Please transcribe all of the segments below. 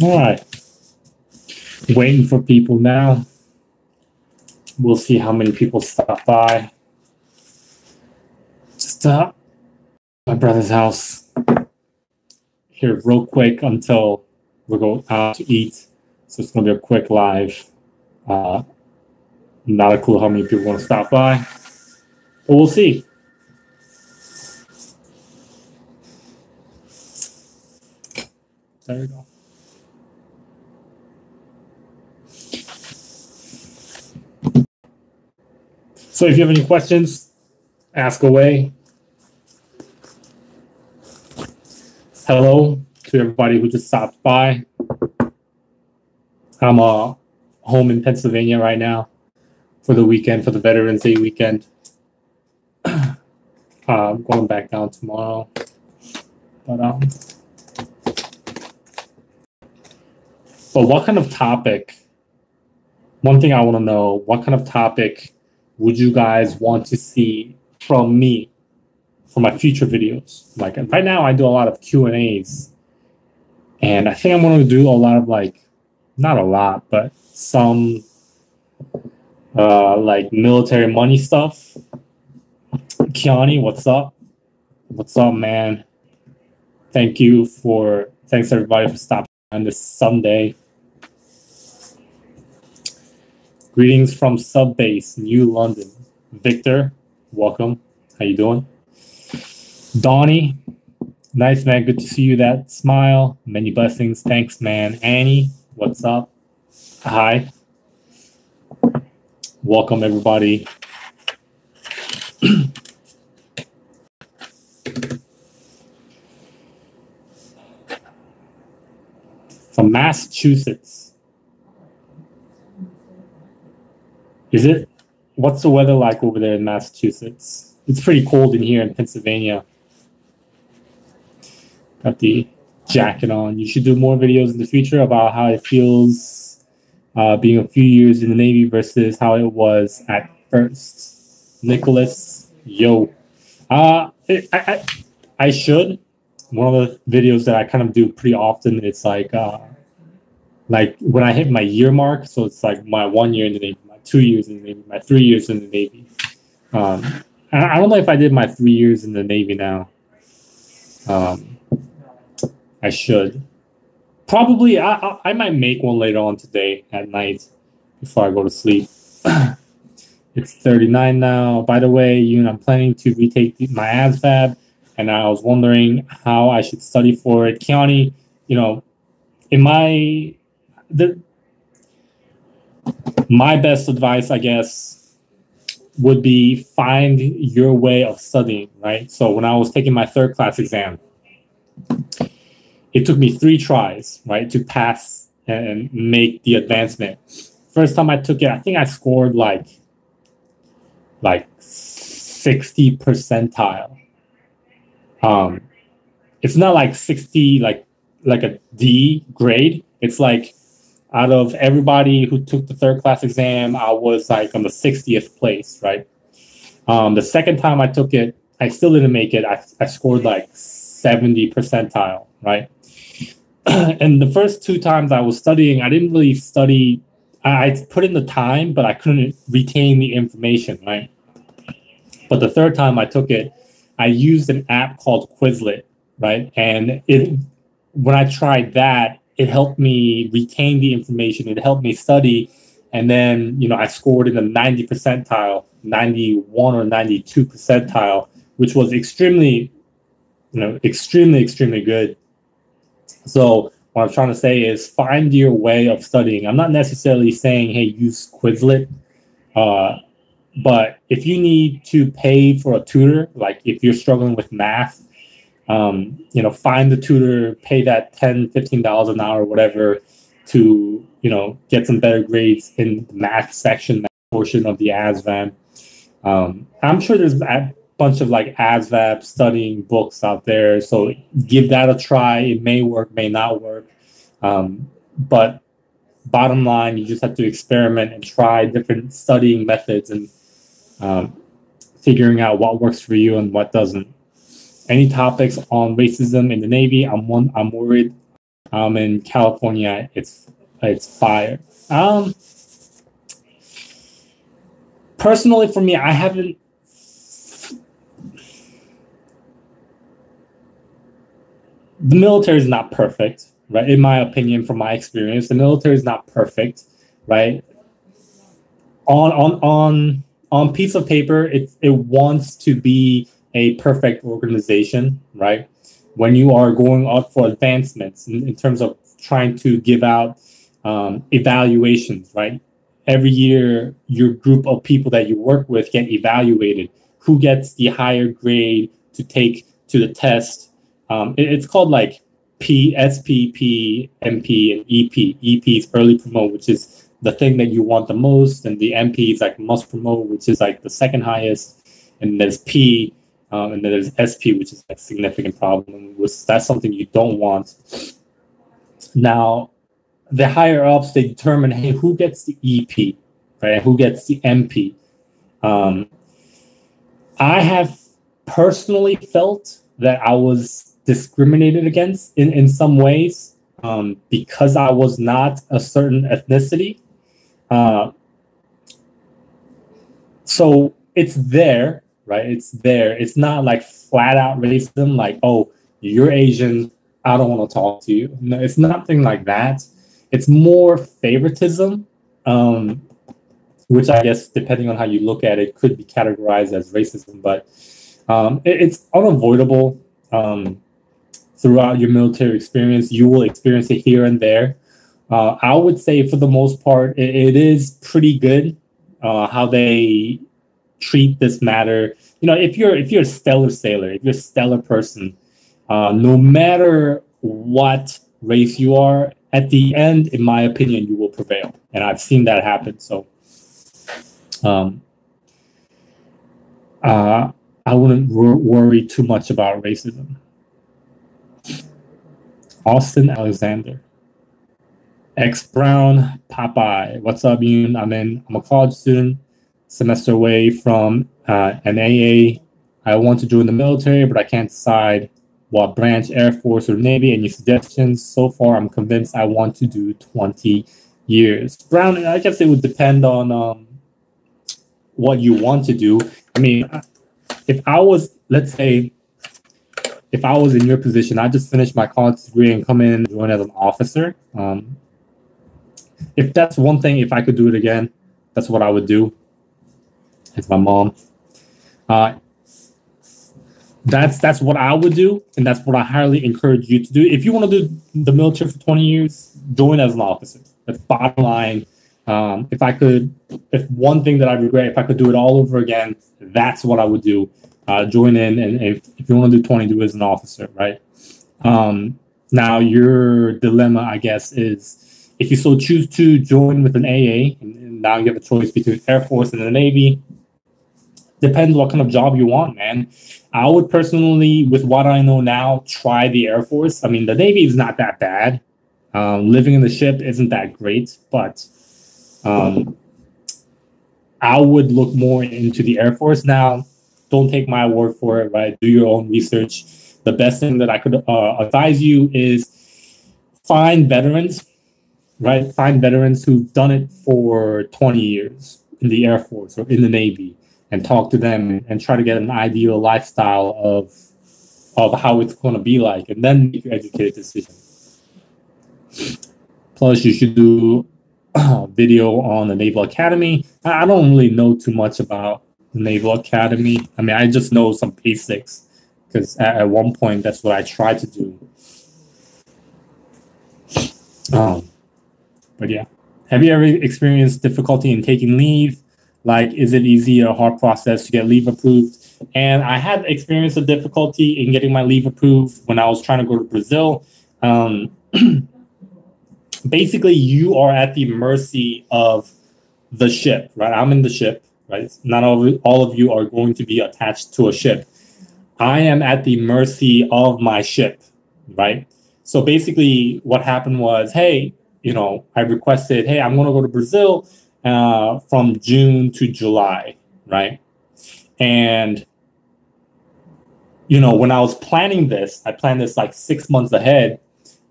All right. Waiting for people now. We'll see how many people stop by. Just my brother's house here real quick until we're going out to eat. So it's going to be a quick live. Not a clue how many people want to stop by, but we'll see. There we go. So if you have any questions, ask away. Hello to everybody who just stopped by. I'm home in Pennsylvania right now for the weekend, for the Veterans Day weekend. I'm going back down tomorrow. But what kind of topic? One thing I want to know, what kind of topic would you guys want to see from me for my future videos? Like right now I do a lot of Q&As, and I think I'm going to do a lot of not a lot, but some like military money stuff. Kiani, what's up? What's up, man? Thanks everybody for stopping on this Sunday. Greetings from Subbase, New London. Victor, welcome. How you doing? Donnie, nice, man. Good to see you. That smile. Many blessings. Thanks, man. Annie, what's up? Hi. Welcome, everybody. From Massachusetts. What's the weather like over there in Massachusetts? It's pretty cold in here in Pennsylvania. Got the jacket on. You should do more videos in the future about how it feels being a few years in the Navy versus how it was at first. Nicholas, yo. I should. One of the videos that I kind of do pretty often, it's like when I hit my year mark, so it's like my 1 year in the Navy, 2 years in the Navy, my 3 years in the Navy. I don't know if I did my 3 years in the Navy now. I should. Probably, I might make one later on today at night before I go to sleep. It's 39 now. By the way, I'm planning to retake my ASVAB, and I was wondering how I should study for it. Kiani, my best advice, I guess, would be find your way of studying, right? So when I was taking my third class exam, it took me 3 tries, right, to pass and make the advancement. First time I took it, I think I scored like 60 percentile. It's not like 60, like a D grade. It's like, out of everybody who took the third class exam, I was like on the 60th place, right? The second time I took it, I still didn't make it. I scored like 70 percentile, right? And the first 2 times I was studying, I didn't really study. I put in the time, but I couldn't retain the information, right? But the third time I took it, I used an app called Quizlet, right? And when I tried that, it helped me retain the information. It helped me study. And then, I scored in the 90 percentile, 91 or 92 percentile, which was extremely good. So what I'm trying to say is find your way of studying. I'm not necessarily saying, hey, use Quizlet. But if you need to pay for a tutor, like if you're struggling with math, find the tutor, pay that $10, $15 an hour, whatever, to, get some better grades in the math section, math portion of the ASVAB. I'm sure there's a bunch of ASVAB studying books out there. So give that a try. It may work, may not work. But bottom line, you just have to experiment and try different studying methods and figuring out what works for you and what doesn't. Any topics on racism in the Navy? I'm worried In California, it's fire. Personally, for me, I haven't. The military is not perfect, right? In my opinion, from my experience, the military is not perfect, right? On piece of paper, it wants to be a perfect organization, right? When you are going up for advancements in terms of trying to give out evaluations, right? Every year, your group of people that you work with get evaluated. Who gets the higher grade to take to the test? It's called like SPP, MP, and EP. EP is early promote, which is the thing that you want the most, and the MP is like must promote, which is like the second highest, and there's P, and then there's SP, which is like significant problem, which that's something you don't want. Now, the higher ups, they determine, hey, who gets the EP, right? Who gets the MP? I have personally felt that I was discriminated against in some ways because I was not a certain ethnicity. So it's there, right? It's there. It's not like flat out racism, like, oh, you're Asian, I don't want to talk to you. No, it's nothing like that. It's more favoritism, which I guess, depending on how you look at it, could be categorized as racism, but it's unavoidable. Throughout your military experience, you will experience it here and there. I would say, for the most part, it is pretty good how they treat this matter. You know, if you're a stellar sailor, if you're a stellar person, no matter what race you are, at the end, in my opinion, you will prevail, and I've seen that happen. So, I wouldn't worry too much about racism. Austin Alexander. X Brown Popeye. What's up, Yoon? I'm a college student, semester away from an AA. I want to join the military, but I can't decide what branch, Air Force or Navy. Any suggestions? So far, I'm convinced I want to do 20 years. Brown, I guess it would depend on what you want to do. I mean, if I was, let's say, if I was in your position, I just finished my college degree and come in and join as an officer. If that's one thing, if I could do it again, that's what I would do. It's my mom. That's what I would do, and that's what I highly encourage you to do. If you want to do the military for 20 years, join as an officer. That's bottom line. If one thing that I regret, if I could do it all over again, that's what I would do. Join in, and if you want to do 20, do it as an officer, right? Now, your dilemma, I guess, is if you so choose to join with an AA, and now you have a choice between Air Force and the Navy. Depends what kind of job you want, man. I would personally, with what I know now, try the Air Force. I mean, the Navy is not that bad. Living in the ship isn't that great, but I would look more into the Air Force. Now, don't take my word for it, right? Do your own research. The best thing that I could advise you is find veterans, right? Find veterans who've done it for 20 years in the Air Force or in the Navy, and talk to them and try to get an ideal lifestyle of how it's going to be like, and then make your educated decision. Plus, you should do a video on the Naval Academy. I don't really know too much about the Naval Academy. I mean, I just know some basics because at one point, that's what I tried to do. But yeah. Have you ever experienced difficulty in taking leave? Like, is it easy or hard process to get leave approved? And I had experienced a difficulty in getting my leave approved when I was trying to go to Brazil. Basically, you are at the mercy of the ship, right? I'm in the ship, right? Not all of you are going to be attached to a ship. I am at the mercy of my ship, right? So basically what happened was, hey, I requested, hey, I'm going to go to Brazil from June to July, right? And, when I was planning this, I planned this like 6 months ahead.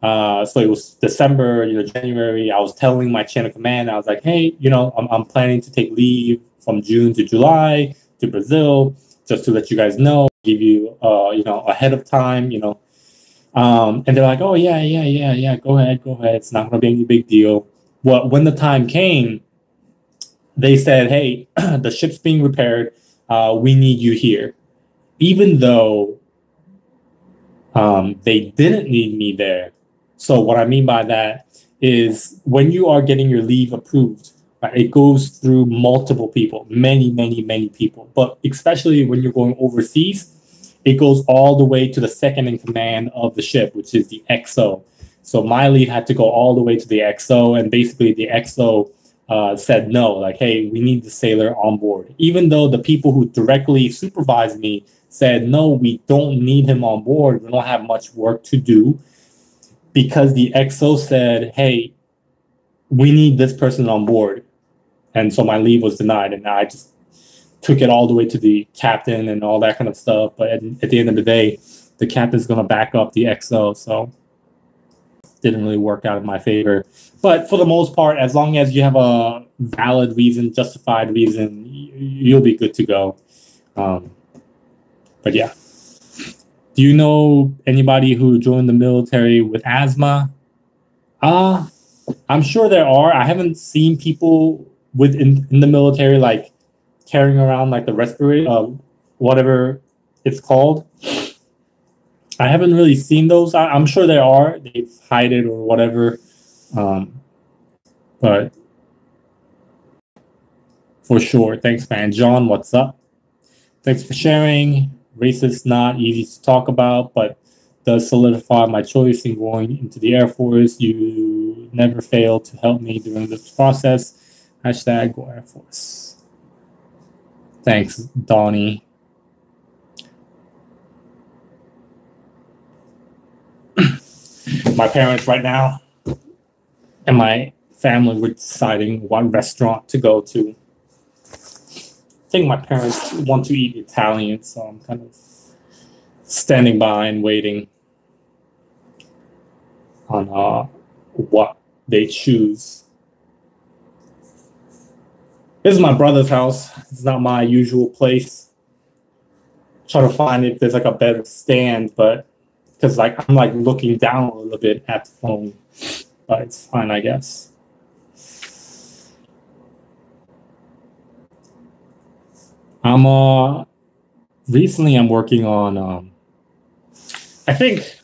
So it was December, January. I was telling my chain of command, I was like, hey, I'm planning to take leave from June to July to Brazil, just to let you guys know, give you, ahead of time, and they're like, oh, yeah, go ahead. It's not going to be any big deal. Well, when the time came, they said, hey, the ship's being repaired. We need you here. Even though they didn't need me there. So what I mean by that is when you are getting your leave approved, right, it goes through multiple people, many people. But especially when you're going overseas, it goes all the way to the second in command of the ship, which is the XO. So my leave had to go all the way to the XO, and basically the XO said no, like, hey, we need the sailor on board. Even though the people who directly supervised me said, no, we don't need him on board. We don't have much work to do. Because the XO said, hey, we need this person on board. And so my leave was denied. And I just took it all the way to the captain and all that kind of stuff. But at the end of the day, the captain's going to back up the XO. So didn't really work out in my favor. But for the most part, as long as you have a valid reason, justified reason, you'll be good to go. But yeah. Do you know anybody who joined the military with asthma? I'm sure there are. I haven't seen people in the military like carrying around like the respirator, whatever it's called. I haven't really seen those. I'm sure there are. They hide it or whatever. But for sure. Thanks, man. John, what's up? Thanks for sharing. Race is not easy to talk about, but does solidify my choice in going into the Air Force. You never fail to help me during this process. Hashtag Go Air Force. Thanks, Donnie. My parents right now and my family were deciding what restaurant to go to. I think my parents want to eat Italian, so I'm kind of standing by and waiting on what they choose. This is my brother's house. It's not my usual place. Trying to find if there's like a better stand, but because like I'm like looking down a little bit at the phone, but it's fine, I guess. Recently I'm working on, I think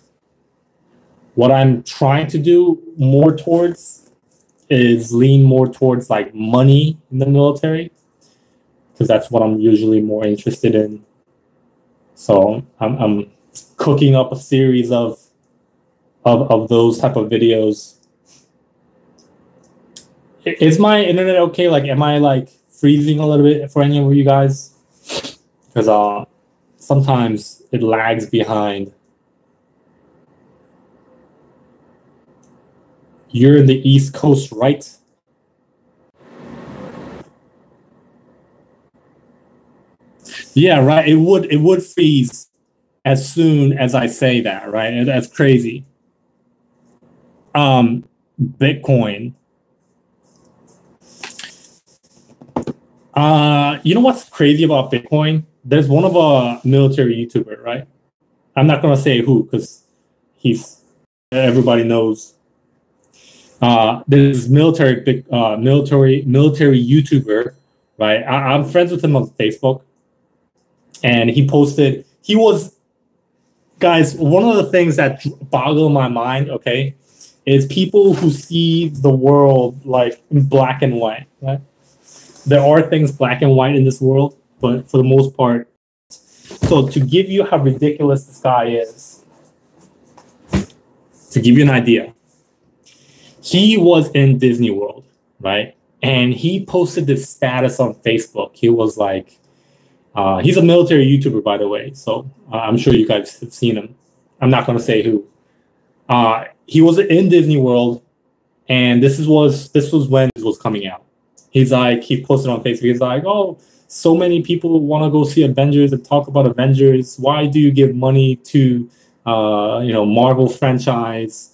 what I'm trying to do more towards is lean more towards like money in the military, because that's what I'm usually more interested in. So I'm cooking up a series of those type of videos. Is my internet okay? Like, am I like freezing a little bit for any of you guys? Because sometimes it lags behind. You're in the East Coast, right? Yeah, right. It would freeze as soon as I say that, right? That's crazy. Bitcoin. You know what's crazy about Bitcoin? There's one of a military YouTuber, right? I'm not gonna say who because everybody knows. There's military YouTuber, right? I'm friends with him on Facebook, and guys, one of the things that boggle my mind, okay, is people who see the world like in black and white, right? There are things black and white in this world, but for the most part. So to give you how ridiculous this guy is, to give you an idea, he was in Disney World, right? And he posted this status on Facebook. He was like, he's a military YouTuber, by the way. So I'm sure you guys have seen him. I'm not going to say who. He was in Disney World, and this was when it was coming out. He posted on Facebook. He's like, oh, so many people want to go see Avengers and talk about Avengers. Why do you give money to, Marvel franchise?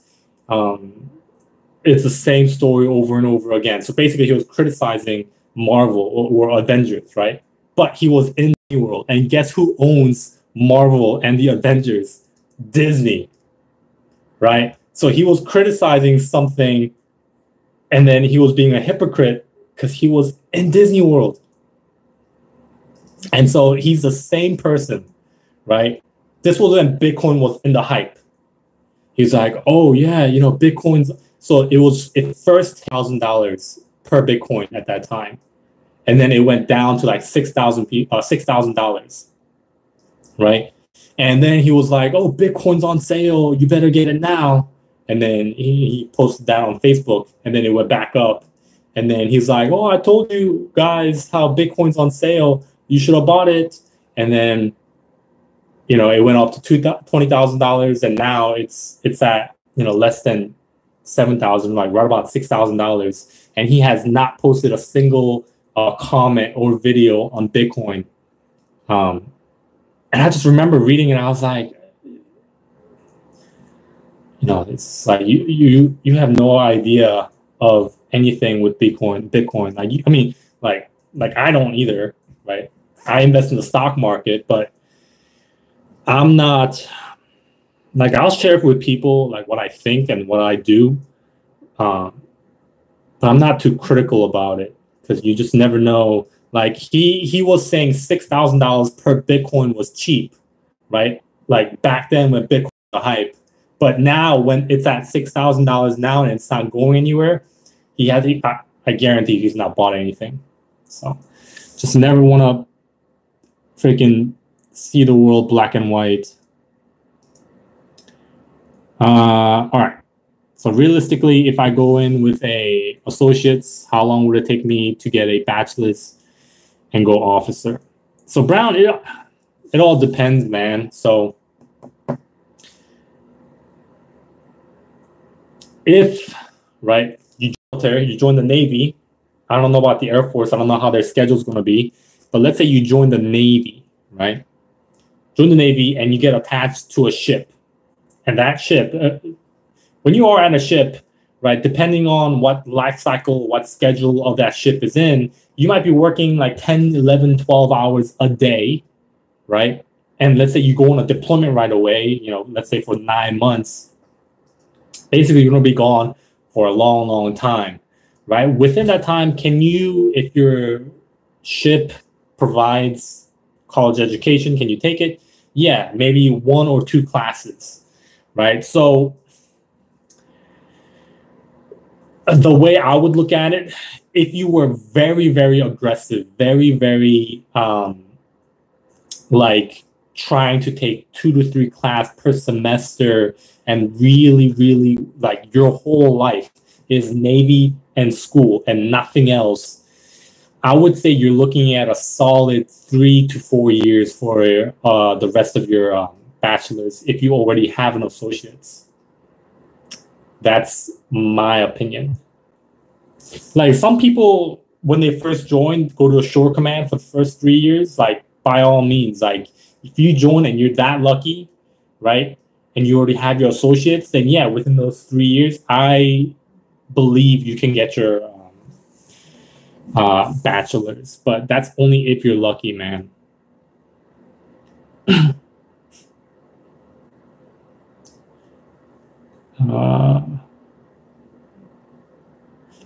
it's the same story over and over again. So basically, he was criticizing Marvel or Avengers, right? But he was in the world, and guess who owns Marvel and the Avengers? Disney, right? So he was criticizing something, and then he was being a hypocrite because he was in Disney World. And so he's the same person, right? This was when Bitcoin was in the hype. He's like, oh yeah, you know, Bitcoin's, so it first $1,000 per Bitcoin at that time. And then it went down to like $6,000, right? And then he was like, oh, Bitcoin's on sale, you better get it now. And then he posted that on Facebook, and then it went back up. And then he's like, oh, I told you guys how Bitcoin's on sale, you should have bought it. And then, you know, it went up to $20,000, and now it's at, you know, less than $7,000, like right about $6,000. And he has not posted a single comment or video on Bitcoin. And I just remember reading it, and I was like, you know, it's like you have no idea of anything with Bitcoin. Like, I mean, like I don't either, right? I invest in the stock market, but I'm not, like, I'll share it with people, like what I think and what I do. But I'm not too critical about it, because you just never know. Like he was saying $6,000 per Bitcoin was cheap, right? Like back then when Bitcoin was a hype. But now when it's at $6,000 now and it's not going anywhere, I guarantee he's not bought anything. So just never want to freaking see the world black and white. All right. So realistically, if I go in with a associate's, how long would it take me to get a bachelor's and go officer? So Brown, it all depends, man. So if, right, you join the Navy, I don't know about the Air Force, I don't know how their schedule is going to be, but let's say you join the Navy, right? Join the Navy and you get attached to a ship. And that ship, when you are at a ship, right, depending on what life cycle, what schedule of that ship is in, you might be working like 10, 11, 12 hours a day, right? And let's say you go on a deployment right away, you know, let's say for 9 months. Basically, you're going to be gone for a long, long time, right? Within that time, can you, if your ship provides college education, can you take it? Yeah, maybe 1 or 2 classes, right? So the way I would look at it, if you were very, very aggressive, very, very like trying to take 2 to 3 classes per semester, and really, really, like your whole life is Navy and school and nothing else, I would say you're looking at a solid 3 to 4 years for the rest of your bachelor's if you already have an associate's. That's my opinion. Like some people, when they first join, go to a shore command for the first 3 years, like by all means, like if you join and you're that lucky, right, and you already have your associates, then yeah, within those 3 years, I believe you can get your bachelor's. But that's only if you're lucky, man.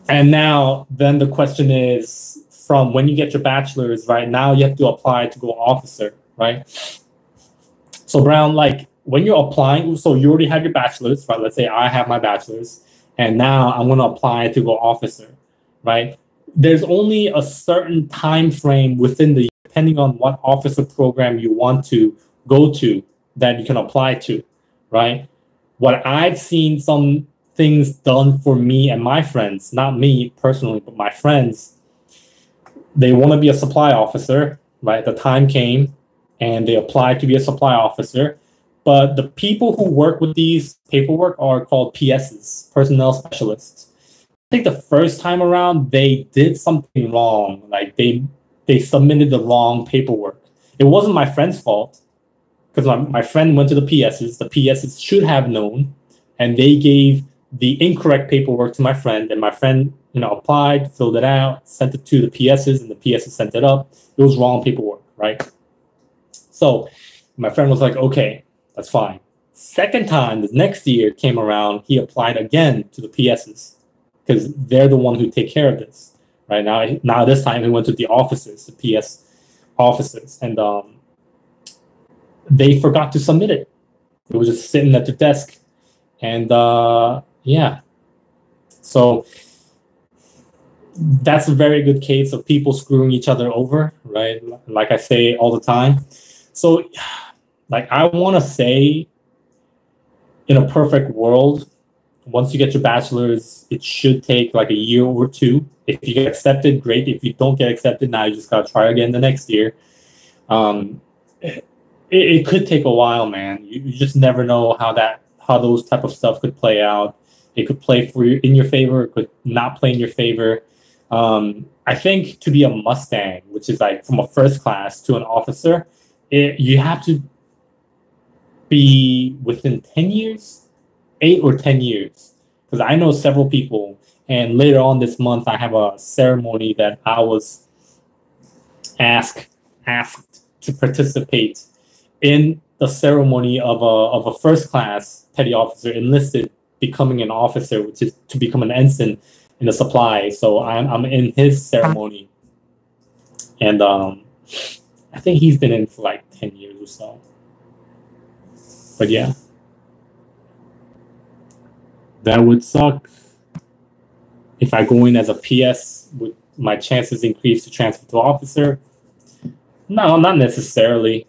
And now, then the question is, from when you get your bachelor's, right, now you have to apply to go officer, right? So Brown, like when you're applying, so you already have your bachelor's, right? Let's say I have my bachelor's, and now I'm going to apply to go officer, right? There's only a certain time frame within the, depending on what officer program you want to go to, that you can apply to, right? What I've seen some things done for me and my friends, not me personally, but my friends, they want to be a supply officer, right? The time came and they applied to be a supply officer. But the people who work with these paperwork are called PSs, personnel specialists. I think the first time around, they did something wrong. Like they submitted the wrong paperwork. It wasn't my friend's fault, because my friend went to the PSs. The PSs should have known, and they gave the incorrect paperwork to my friend, and my friend, applied, filled it out, sent it to the PSs, and the PSs sent it up. It was wrong paperwork, right? So my friend was like, okay, that's fine. Second time, the next year came around, he applied again to the PSs because they're the one who take care of this, right? Now this time he went to the offices, the PS offices, and they forgot to submit it. It was just sitting at the desk, and yeah. So that's a very good case of people screwing each other over, right? Like I say all the time. So, like, I want to say, in a perfect world, once you get your bachelor's, it should take like a year or two. If you get accepted, great. If you don't get accepted, now you just gotta try again the next year. It could take a while, man. You just never know how those type of stuff could play out. It could play in your favor. It could not play in your favor. I think to be a Mustang, which is like from a first class to an officer, you have to be within 10 years, 8 or 10 years. Because I know several people, and later on this month, I have a ceremony that I was asked to participate in the ceremony of a first class petty officer enlisted becoming an officer, which is to become an ensign in the supply. So I'm in his ceremony, and I think he's been in for like 10 years or so. But yeah, that would suck. If I go in as a PS, would my chances increase to transfer to officer? No, not necessarily.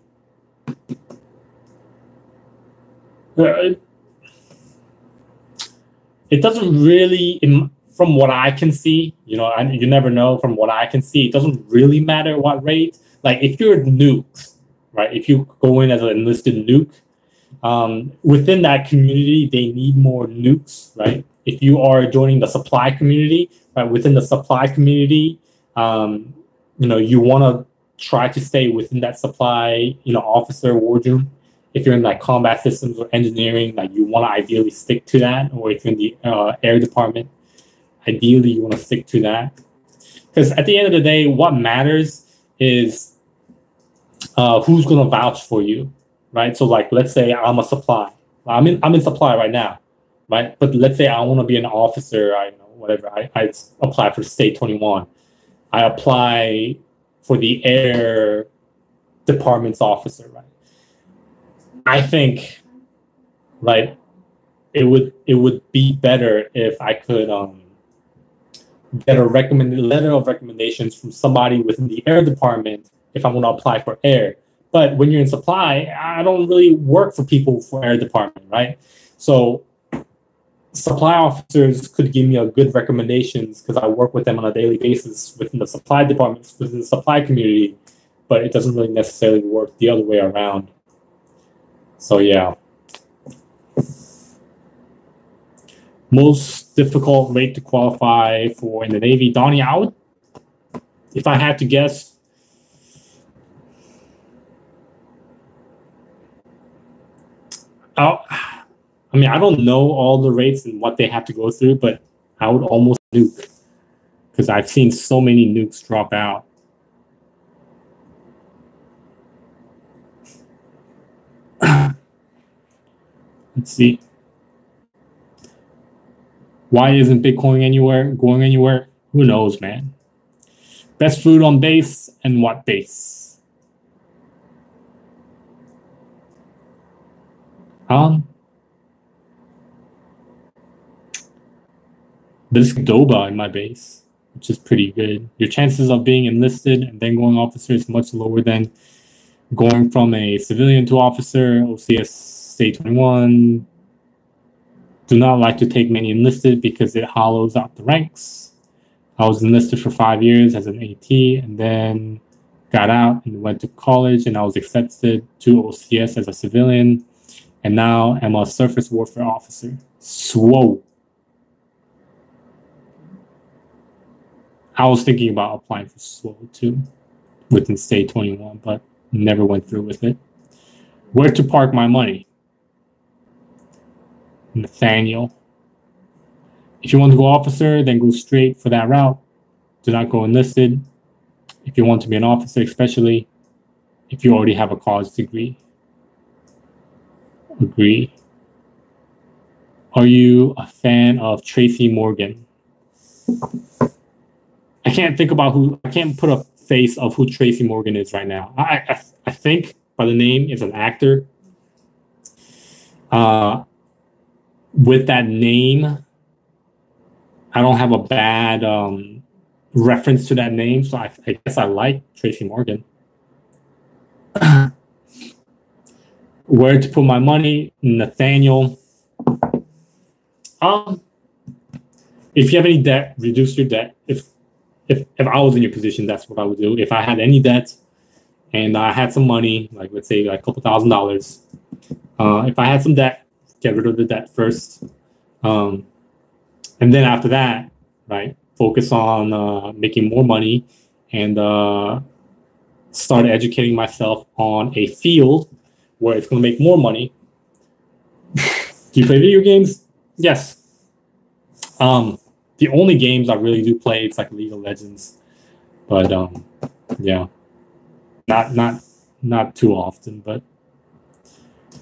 It doesn't really, from what I can see, you never know. From what I can see, it doesn't really matter what rate. Like if you're nukes, right? If you go in as an enlisted nuke, within that community, they need more nukes, right? If you are joining the supply community, right? Within the supply community, you want to try to stay within that supply, officer wardroom. If you're in like combat systems or engineering, like you want to ideally stick to that. Or if you're in the air department, ideally you want to stick to that. Because at the end of the day, what matters is who's going to vouch for you, right? So like, let's say I'm a supply. I'm in supply right now, right? But let's say I want to be an officer. I apply for State 21. I apply for the air department's officer, right? I think, right, it would be better if I could get a letter of recommendations from somebody within the air department if I want to apply for air. But when you're in supply, I don't really work for people for air department, right? So supply officers could give me a good recommendations because I work with them on a daily basis within the supply department, within the supply community, but it doesn't really necessarily work the other way around. So yeah. Most difficult rate to qualify for in the Navy. Donnie, if I had to guess, I don't know all the rates and what they have to go through, but I would almost nuke because I've seen so many nukes drop out. Let's see. Why isn't Bitcoin going anywhere? Who knows, man? Best food on base and what base? There's Doba in my base, which is pretty good. Your chances of being enlisted and then going officer is much lower than going from a civilian to officer. OCS State 21. Do not like to take many enlisted because it hollows out the ranks. I was enlisted for 5 years as an AT and then got out and went to college, and I was accepted to OCS as a civilian, and now I'm a surface warfare officer. Swole. I was thinking about applying for SWO too within State 21, but never went through with it. Where to park my money? Nathaniel. If you want to go officer, then go straight for that route. Do not go enlisted. If you want to be an officer, especially if you already have a college degree. Agree. Are you a fan of Tracy Morgan? I can't think about who. I can't put a face of who Tracy Morgan is right now. I think by the name is an actor. With that name, I don't have a bad reference to that name, so I guess I like Tracy Morgan. Where to put my money? Nathaniel. If you have any debt, reduce your debt. If I was in your position, that's what I would do. If I had any debt and I had some money, like let's say like a couple $1,000s, if I had some debt, get rid of the debt first. And then after that, right, focus on making more money and start educating myself on a field where it's going to make more money. Do you play video games? Yes. The only games I really do play, it's like League of Legends, but yeah, not too often, but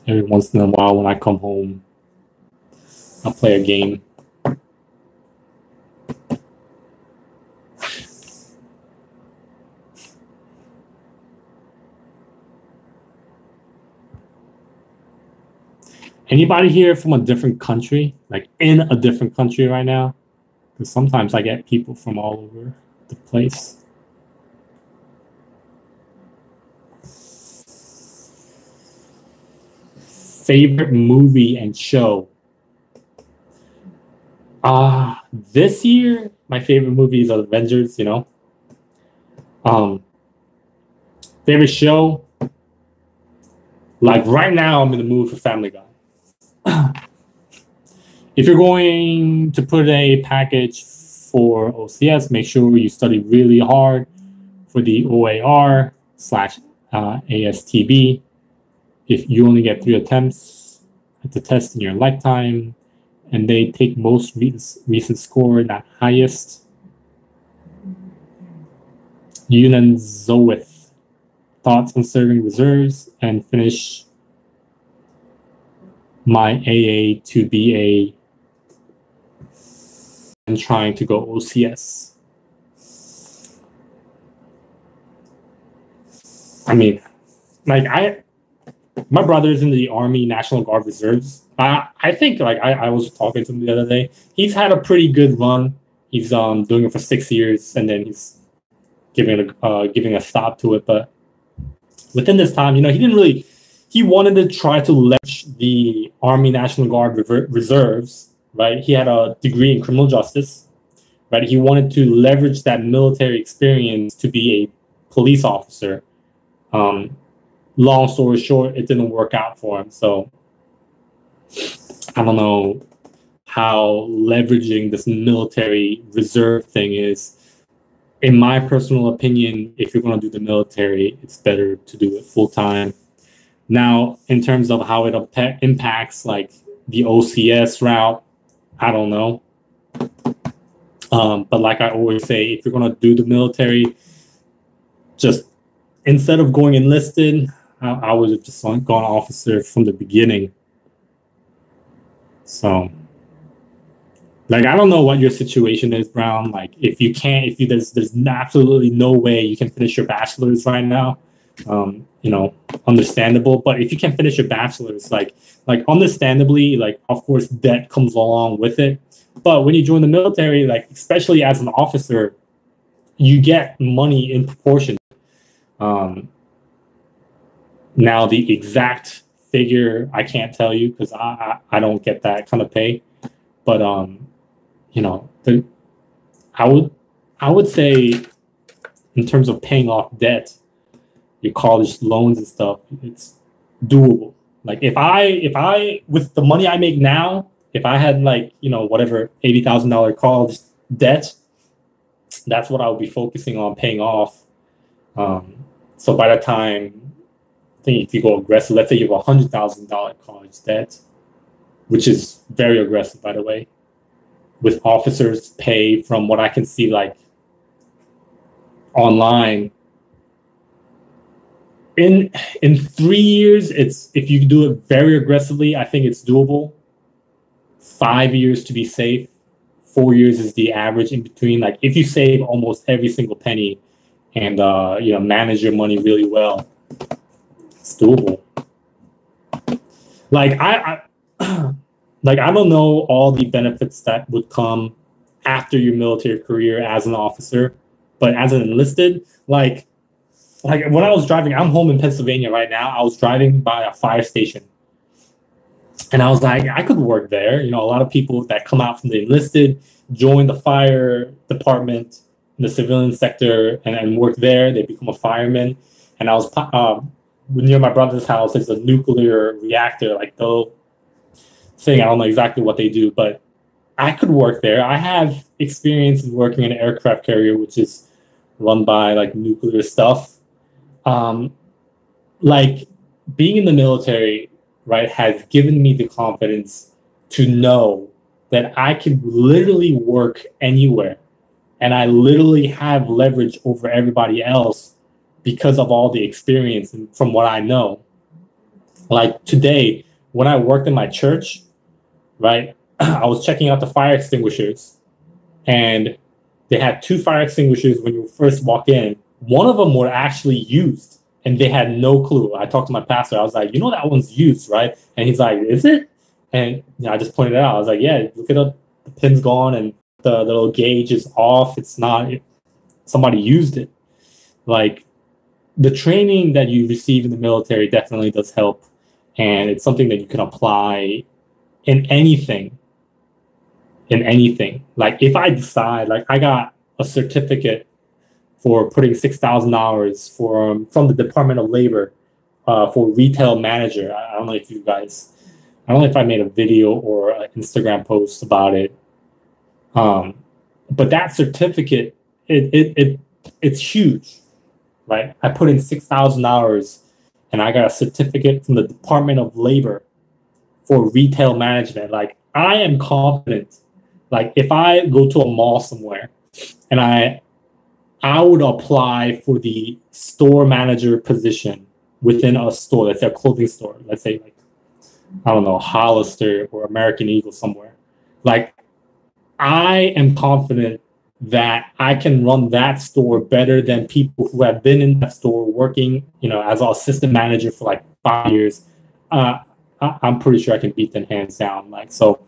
every once in a while when I come home, I'll play a game. Anybody here from a different country, like in a different country right now? Because sometimes I get people from all over the place. Favorite movie and show? This year, my favorite movie is Avengers, you know. Favorite show? Like right now, I'm in the mood for Family Guy. If you're going to put a package for OCS, make sure you study really hard for the OAR/ASTB. If you only get 3 attempts at the test in your lifetime, and they take most recent score, not highest. Yunan Zoeth. Thoughts on serving reserves and finish my AA to BA and trying to go OCS. I mean, like my brother's in the Army National Guard Reserves. I think like I was talking to him the other day. He's had a pretty good run. He's doing it for 6 years, and then he's giving a stop to it. But within this time, you know, he wanted to try to leverage the Army National Guard Reserves, right? He had a degree in criminal justice, right? He wanted to leverage that military experience to be a police officer. Long story short, it didn't work out for him. So I don't know how leveraging this military reserve thing is. In my personal opinion, if you're going to do the military, it's better to do it full time. Now, in terms of how it impacts like the OCS route, I don't know. But like I always say, if you're going to do the military, just instead of going enlisted, I would have just gone officer from the beginning. So, like, I don't know what your situation is, Brown. Like, there's absolutely no way you can finish your bachelor's right now. You know, understandable. But if you can finish your bachelor's, like understandably, like, of course, debt comes along with it. But when you join the military, like, especially as an officer, you get money in proportion. Now, the exact figure, I can't tell you because I don't get that kind of pay. But, you know, I would say in terms of paying off debt, your college loans and stuff, it's doable. Like if I with the money I make now, if I had like, you know, whatever $80,000 college debt, that's what I would be focusing on paying off. So by the time, I think if you go aggressive, let's say you have $100,000 college debt, which is very aggressive, by the way. with officers' pay from what I can see like online. In 3 years, it's, if you do it very aggressively, I think it's doable. 5 years to be safe. 4 years is the average in between. Like if you save almost every single penny and you know, manage your money really well, it's doable. Like I like I don't know all the benefits that would come after your military career as an officer, but as an enlisted, like when I was driving, I'm home in Pennsylvania right now. I was driving by a fire station, and I was like, I could work there. You know, a lot of people that come out from the enlisted join the fire department in the civilian sector and work there. They become a fireman. And I was near my brother's house. There's a nuclear reactor, like the thing. I don't know exactly what they do, but I could work there. I have experience in working in an aircraft carrier, which is run by like nuclear stuff. Like being in the military, right, has given me the confidence to know that I can literally work anywhere, and I literally have leverage over everybody else because of all the experience and from what I know. Like today, when I worked in my church, right, I was checking out the fire extinguishers, and they had 2 fire extinguishers when you first walk in. One of them were actually used, and they had no clue. I talked to my pastor. I was like, you know, that one's used, right? And he's like, is it? And you know, I just pointed it out. I was like, yeah, look at the pin's gone and the little gauge is off. It's not, somebody used it. Like the training that you receive in the military definitely does help. And it's something that you can apply in anything. Like if I decide, like I got a certificate for putting 6,000 hours from the Department of Labor for retail manager. I don't know if you guys, I don't know if I made a video or an Instagram post about it. But that certificate, it's huge, right? I put in 6,000 hours and I got a certificate from the Department of Labor for retail management. Like I am confident. Like if I go to a mall somewhere and I would apply for the store manager position within a store, let's say a clothing store, let's say like, I don't know, Hollister or American Eagle somewhere. Like I am confident that I can run that store better than people who have been in that store working, you know, as an assistant manager for like 5 years. I'm pretty sure I can beat them hands down. Like, so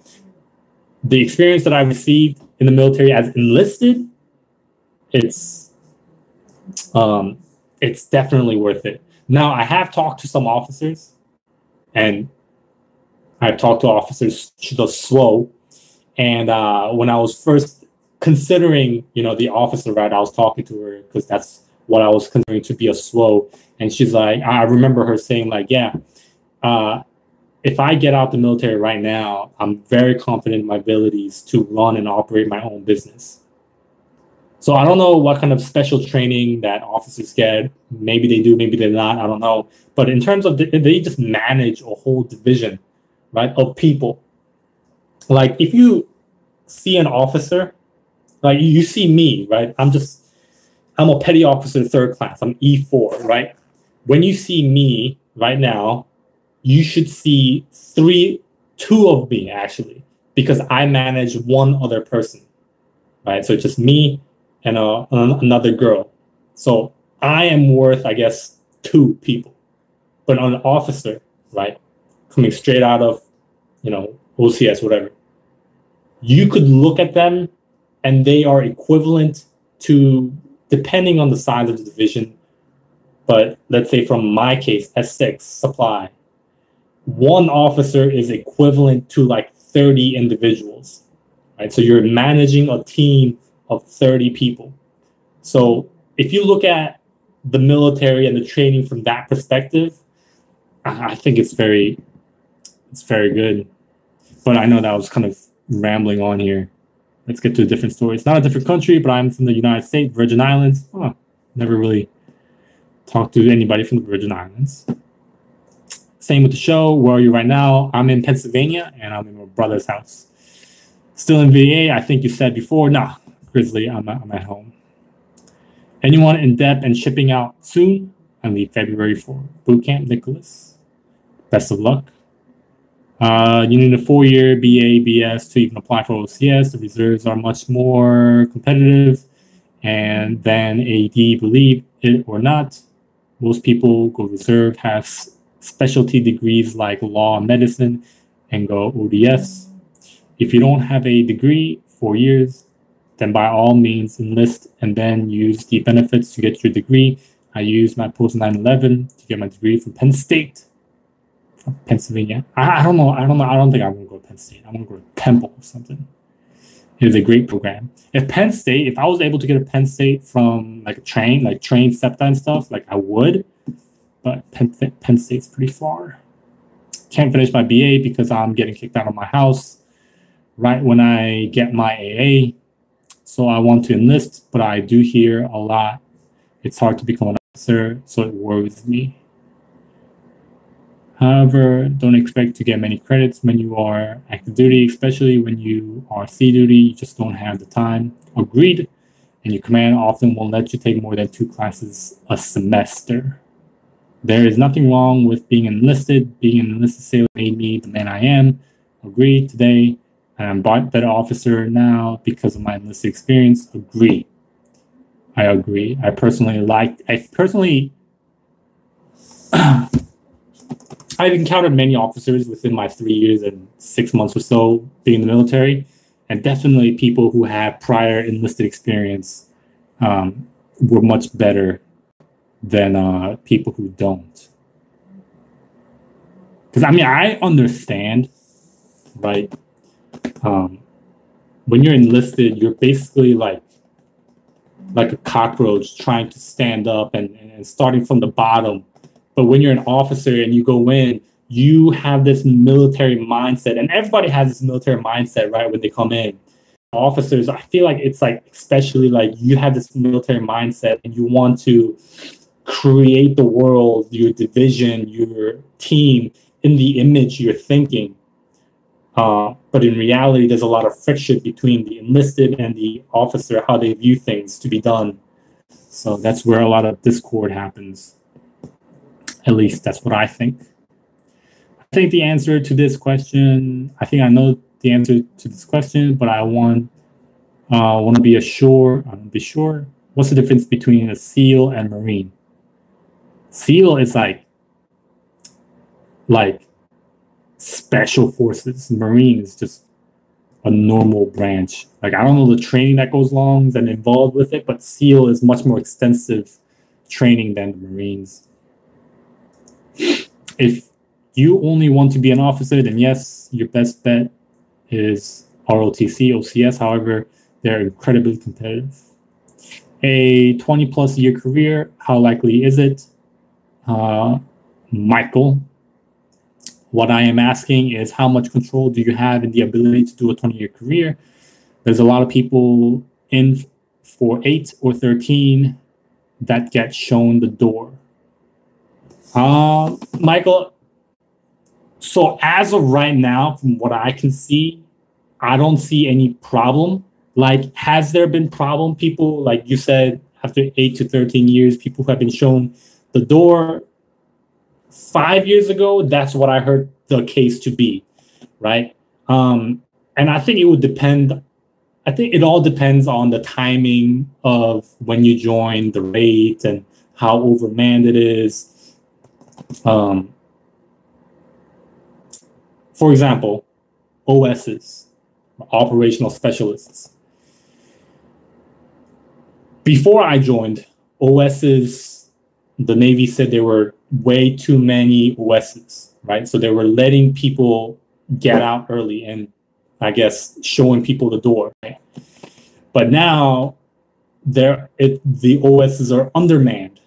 the experience that I received in the military as enlisted, it's definitely worth it. Now, I have talked to some officers, and I've talked to officers just slow. And when I was first considering, you know, the officer route, I was talking to her because that's what I was considering to be a slow. And she's like, I remember her saying like, yeah, if I get out the military right now, I'm very confident in my abilities to run and operate my own business. So I don't know what kind of special training that officers get. Maybe they do, maybe they're not. I don't know. But in terms of, they just manage a whole division, right, of people. Like if you see an officer, like you see me, right? I'm a petty officer 3rd class. I'm E4, right? When you see me right now, you should see 2 of me actually, because I manage one other person, right? So it's just me and another girl. So I am worth, I guess, 2 people. But an officer, right, coming straight out of, you know, OCS, whatever, you could look at them and they are equivalent to, depending on the size of the division, but let's say from my case, S6 supply, one officer is equivalent to like 30 individuals, right? So you're managing a team of 30 people. So if you look at the military and the training from that perspective, I think it's very good. But I know that I was kind of rambling on here. Let's get to a different story. It's not a different country, but I'm from the United States, Virgin Islands. Oh, never really talked to anybody from the Virgin Islands. Same with the show. Where are you right now? I'm in Pennsylvania, and I'm in my brother's house. Still in VA, I think you said before. Nah, Grizzly, I'm at home. Anyone in debt and shipping out soon? I leave February for boot camp, Nicholas. Best of luck. You need a 4-year BA, BS to even apply for OCS. The reserves are much more competitive, and then AD, believe it or not, most people go reserve, have specialty degrees like law and medicine, and go ODS. If you don't have a degree, 4 years, then by all means enlist and then use the benefits to get your degree. I used my post 9/11 to get my degree from Penn State, from Pennsylvania. I don't know. I don't think I'm gonna go to Penn State. I'm gonna go to Temple or something. It is a great program. If I was able to get a Penn State from like a train, like train SEPTA and stuff, like I would. But Penn State's pretty far. Can't finish my BA because I'm getting kicked out of my house right when I get my AA. So I want to enlist, but I do hear a lot. It's hard to become an officer, so it worries me. However, don't expect to get many credits when you are active duty, especially when you are C duty. You just don't have the time. Agreed. And your command often won't let you take more than 2 classes a semester. There is nothing wrong with being enlisted. Being an enlisted sailor made me the man I am. Agreed today. And I'm a better officer now because of my enlisted experience. Agree. I agree. I've encountered many officers within my 3 years and 6 months or so being in the military, and definitely people who have prior enlisted experience were much better than people who don't. Because I understand, right? When you're enlisted, you're basically like a cockroach trying to stand up and starting from the bottom. But when you're an officer and you go in, you have this military mindset, and everybody has this military mindset, right? When they come in, officers, I feel like it's like, especially like you have this military mindset and you want to create the world, your division, your team in the image you're thinking. But in reality, there's a lot of friction between the enlisted and the officer, how they view things to be done. So that's where a lot of discord happens. At least that's what I think. I think the answer to this question, I think I know the answer to this question, but I want to be sure. What's the difference between a SEAL and Marine? SEAL is like special forces. Marine is just a normal branch. Like, I don't know the training that goes along and involved with it, but SEAL is much more extensive training than the Marines. If you only want to be an officer, then yes, your best bet is ROTC, OCS. However, they're incredibly competitive. A 20-plus year career, how likely is it? Michael, what I am asking is how much control do you have in the ability to do a 20-year career? There's a lot of people in for 8 or 13 that get shown the door. Michael, so as of right now, from what I can see, I don't see any problem. Like, has there been problem? People, like you said, after 8 to 13 years, people who have been shown the door 5 years ago, that's what I heard the case to be, right? And I think it would depend. I think it all depends on the timing of when you join, the rate, and how overmanned it is. For example, OSs, operational specialists. Before I joined, OSs, the Navy said there were way too many OSs, right? So they were letting people get out early and, I guess, showing people the door, right? But now the OSs are undermanned.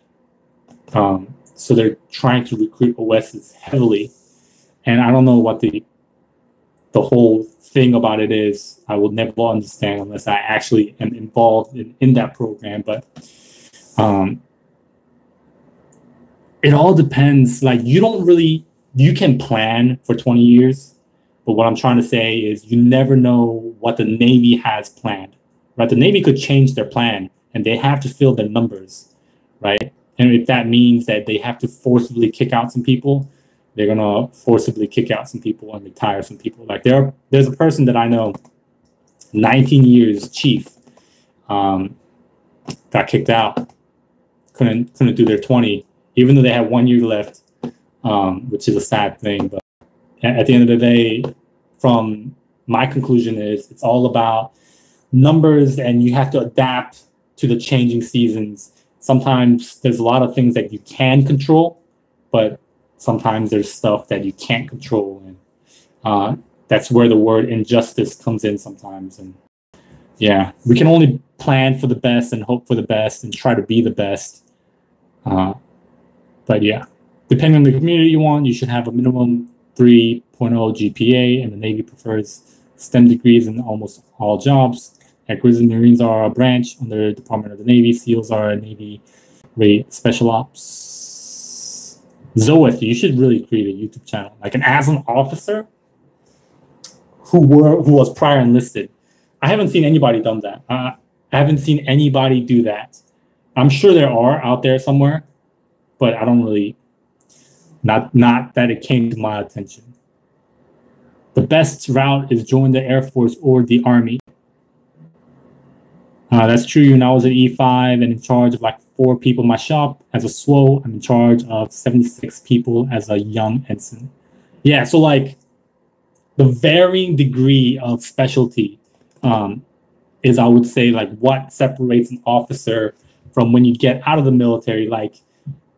So they're trying to recruit OSs heavily. And I don't know what the whole thing about it is. I will never understand unless I actually am involved in that program. But it all depends. Like, you can plan for 20 years, But what I'm trying to say is you never know what the Navy has planned, right? The Navy could change their plan and they have to fill their numbers, right? And if that means that they have to forcibly kick out some people, they're going to forcibly kick out some people and retire some people. Like there's a person that I know, 19 years chief, got kicked out, couldn't do their 20, even though they had 1 year left, which is a sad thing. But at the end of the day, from my conclusion is it's all about numbers, and you have to adapt to the changing seasons. Sometimes there's a lot of things that you can control, but sometimes there's stuff that you can't control. And that's where the word injustice comes in sometimes. And yeah, we can only plan for the best and hope for the best and try to be the best. But yeah, depending on the community you want, you should have a minimum 3.0 GPA, and the Navy prefers STEM degrees in almost all jobs. Grizzly Marines are a branch under the Department of the Navy. SEALs are a Navy rate special ops. Zoeth, you should really create a YouTube channel. Like as an officer who was prior enlisted, I haven't seen anybody done that. I haven't seen anybody do that. I'm sure there are out there somewhere, but I don't really, not that it came to my attention. The best route is join the Air Force or the Army. That's true. When I was at E5 and in charge of like 4 people in my shop as a SWO, I'm in charge of 76 people as a young ensign. Yeah, so like the varying degree of specialty is, I would say, like what separates an officer from when you get out of the military. Like,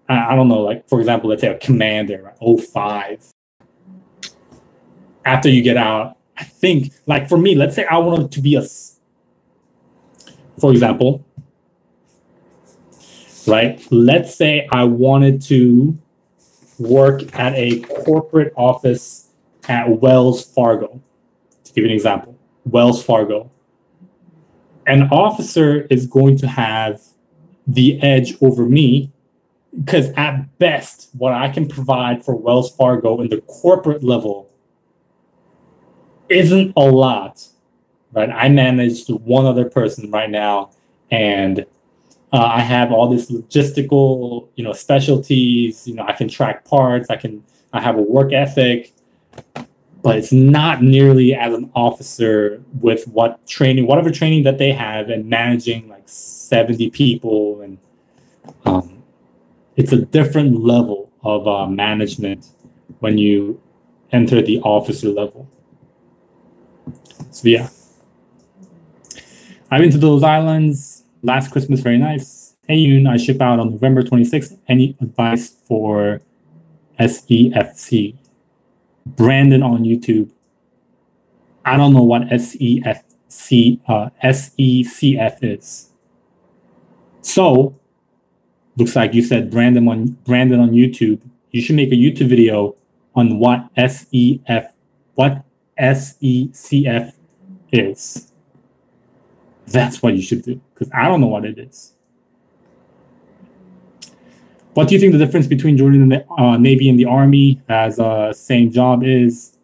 I don't know, like for example, let's say a commander, right? 05. After you get out, I think, like for me, let's say I wanted to be for example, right? Let's say I wanted to work at a corporate office at Wells Fargo. To give you an example, Wells Fargo. An officer is going to have the edge over me because at best, what I can provide for Wells Fargo in the corporate level isn't a lot. Right, I manage one other person right now, and I have all this logistical, specialties. I can track parts. I have a work ethic, but it's not nearly as an officer with whatever training that they have, and managing like 70 people, and it's a different level of management when you enter the officer level. So yeah. I've been to those islands last Christmas, very nice. Hey Yoon, I ship out on November 26th. Any advice for SEFC? Brandon on YouTube. I don't know what SECF is. So, looks like you said Brandon on YouTube. You should make a YouTube video on what SECF is. That's what you should do, because I don't know what it is. What do you think the difference between joining the Navy and the Army as a same job is?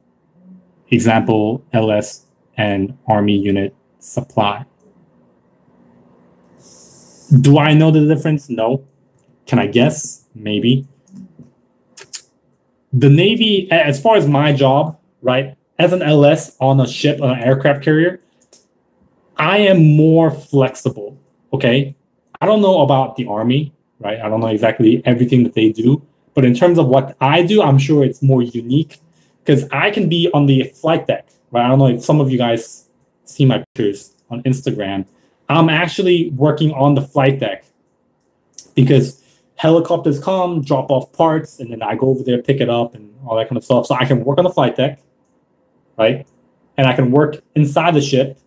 Example, LS and Army unit supply. Do I know the difference? No. Can I guess? Maybe. The Navy, as far as my job, right, as an LS on a ship, on an aircraft carrier, I am more flexible, okay? I don't know about the Army, right? I don't know exactly everything that they do. But in terms of what I do, I'm sure it's more unique because I can be on the flight deck, right? I don't know if some of you guys see my pictures on Instagram. I'm actually working on the flight deck because helicopters come, drop off parts, and then I go over there, pick it up, and all that kind of stuff. So I can work on the flight deck, right? And I can work inside the ship,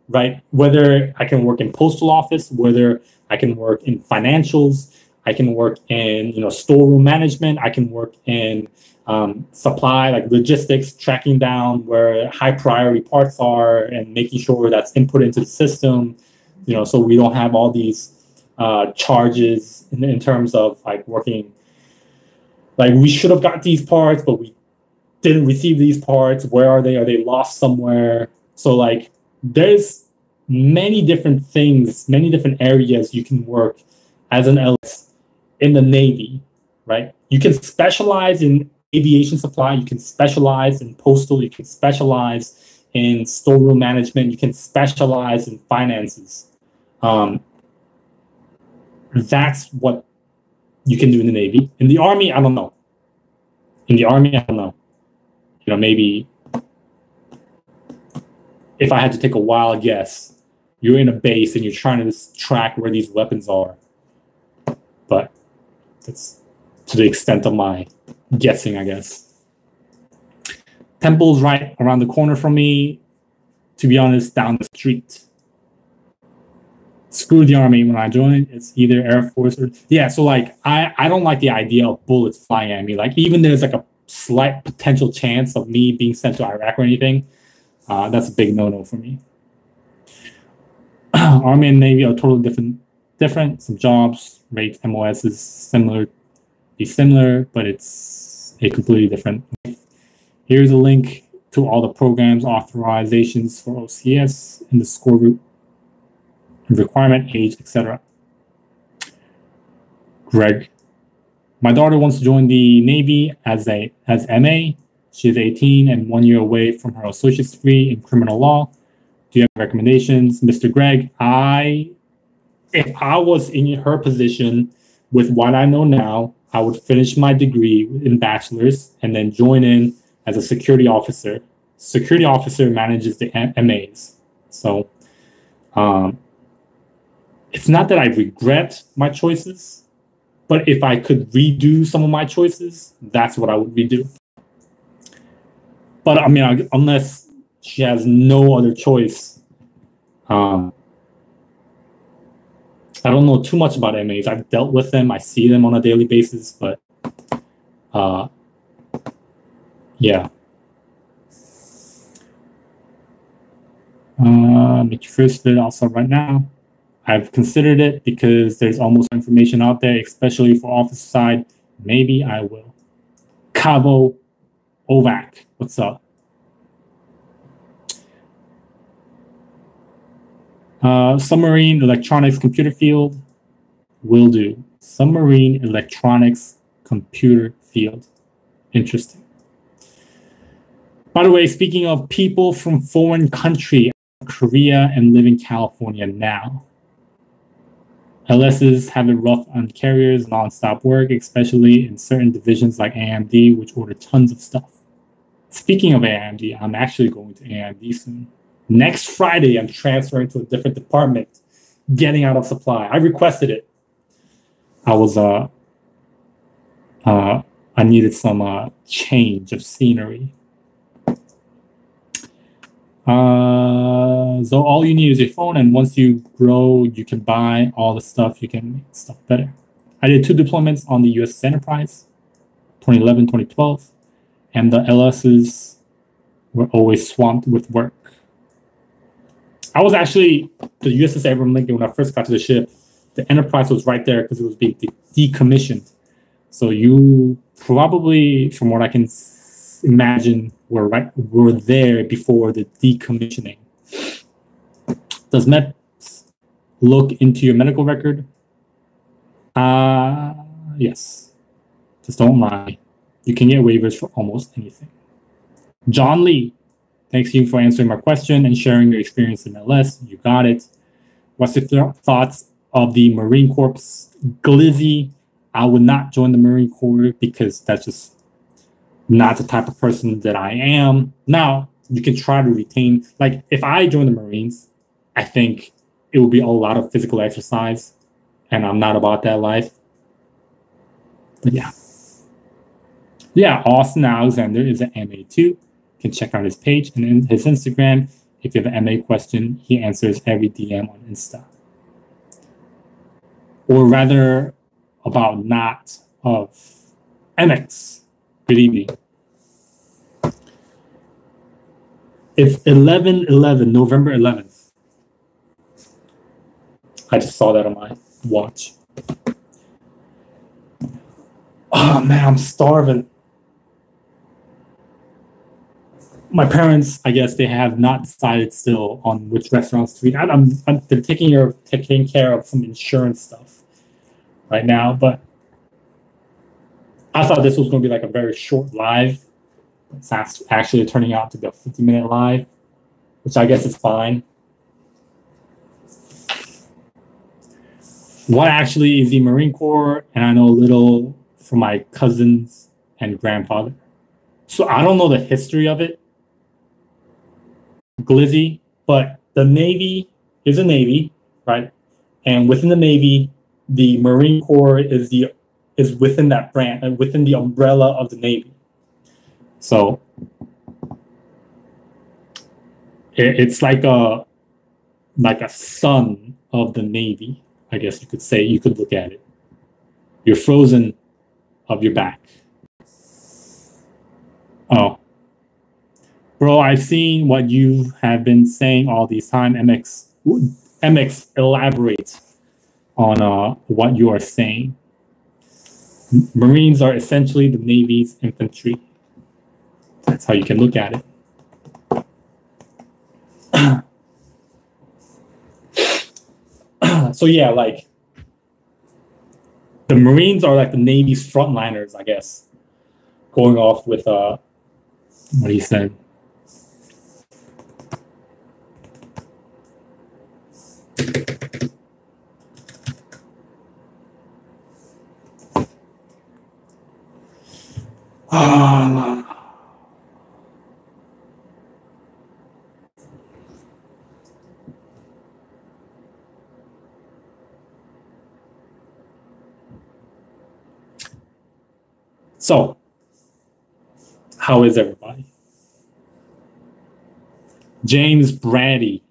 right? Whether I can work in postal office, whether I can work in financials, I can work in storeroom management, I can work in supply, like logistics, tracking down where high priority parts are and making sure that's input into the system, so we don't have all these charges in terms of like working. Like we should have got these parts, but we didn't receive these parts. Where are they? Are they lost somewhere? So like there's many different things, many different areas you can work as an LS in the Navy, right? You can specialize in aviation supply. You can specialize in postal. You can specialize in storeroom management. You can specialize in finances. That's what you can do in the Navy. In the Army, I don't know. In the Army, I don't know. You know, maybe if I had to take a wild guess, you're in a base and you're trying to track where these weapons are. But that's to the extent of my guessing, I guess. Temple's right around the corner from me. To be honest, down the street. Screw the Army when I joined. It's either Air Force or... Yeah, so like, I don't like the idea of bullets flying at me. Like, even there's like a slight potential chance of me being sent to Iraq or anything, that's a big no-no for me. Army and Navy are totally different. Some jobs, rates, MOS is similar, but it's a completely different. Here's a link to all the programs, authorizations for OCS in the score group, requirement, age, etc. Greg, my daughter wants to join the Navy as MA. She is 18 and 1 year away from her associate's degree in criminal law. Do you have recommendations? Mr. Greg, if I was in her position with what I know now, I would finish my degree in bachelor's and then join in as a security officer. Security officer manages the MAs. So it's not that I regret my choices, but if I could redo some of my choices, that's what I would redo. But I mean, unless she has no other choice, I don't know too much about MAs. I've dealt with them. I see them on a daily basis, but yeah. Make your first fit also right now. I've considered it because there's almost information out there, especially for office side. Maybe I will. Cabo Ovac, what's up? Submarine electronics computer field, will do. Submarine electronics computer field. Interesting. By the way, speaking of people from foreign country, Korea and live in California now. LSs have it rough on carriers, non-stop work, especially in certain divisions like AMD, which order tons of stuff. Speaking of AMD, I'm actually going to AMD soon. Next Friday, I'm transferring to a different department, getting out of supply. I requested it. I needed some change of scenery. So all you need is your phone, and once you grow, you can buy all the stuff. You can make stuff better. I did 2 deployments on the USS Enterprise, 2011, 2012, and the LSs were always swamped with work. I was actually the USS Abraham Lincoln when I first got to the ship. The Enterprise was right there because it was being decommissioned. So you probably, from what I can imagine, were there before the decommissioning. Does MEPS look into your medical record? Yes. Just don't lie. You can get waivers for almost anything. John Lee, thanks you for answering my question and sharing your experience in LS. You got it. What's your thoughts of the Marine Corps? Glizzy, I would not join the Marine Corps because that's just not the type of person that I am. Now, you can try to retain, like if I join the Marines, I think it will be a lot of physical exercise, and I'm not about that life. But yeah. Yeah, Austin Alexander is an MA2. You can check out his page and his Instagram. If you have an MA question, he answers every DM on Insta. Or rather, about not of MX. Good evening. It's 11/11, November 11th. I just saw that on my watch. Oh man, I'm starving. my parents, I guess, they have not decided still on which restaurants to eat. They're taking care of some insurance stuff right now, but I thought this was going to be like a very short live. It's actually turning out to be a 50-minute live, which I guess is fine. What actually is the Marine Corps? And I know a little from my cousins and grandfather. So I don't know the history of it, glizzy, but the Navy is a Navy, right? And within the Navy, the Marine Corps is within that brand and within the umbrella of the Navy. So it's like a son of the Navy, I guess you could say. You could look at it. You're frozen of your back. Oh, bro, I've seen what you have been saying all these time. MX, elaborate on what you are saying. Marines are essentially the Navy's infantry. That's how you can look at it. So yeah, like the Marines are like the Navy's frontliners, I guess. Going off with what he said. So, how is everybody? James Brady.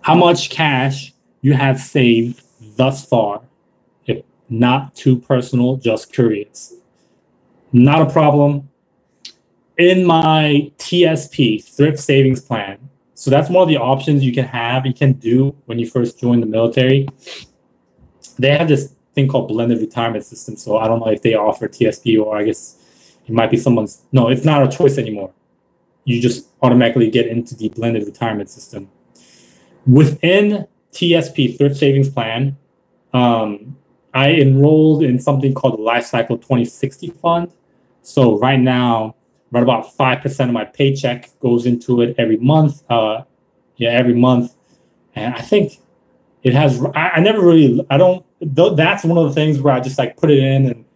How much cash you have saved thus far? If not too personal, just curious. Not a problem. In my TSP, Thrift Savings Plan, so that's one of the options you can do when you first join the military. They have this thing called blended retirement system. So I don't know if they offer TSP, or I guess it might be someone's. No, it's not a choice anymore. You just automatically get into the blended retirement system. Within TSP, Thrift Savings Plan, I enrolled in something called the Life Cycle 2060 Fund. So right now, right about 5% of my paycheck goes into it every month. Every month. And I think it has, I never really, I don't, that's one of the things where I just like put it in and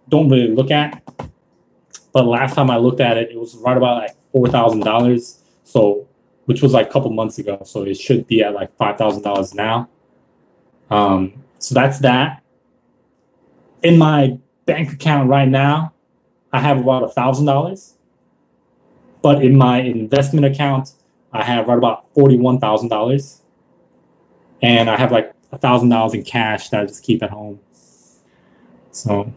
don't really look at. But last time I looked at it, it was right about like $4,000. So, which was like a couple months ago. So it should be at like $5,000 now. So that's that. In my bank account right now, I have about $1,000. But in my investment account, I have right about $41,000. And I have like $1,000 in cash that I just keep at home. So,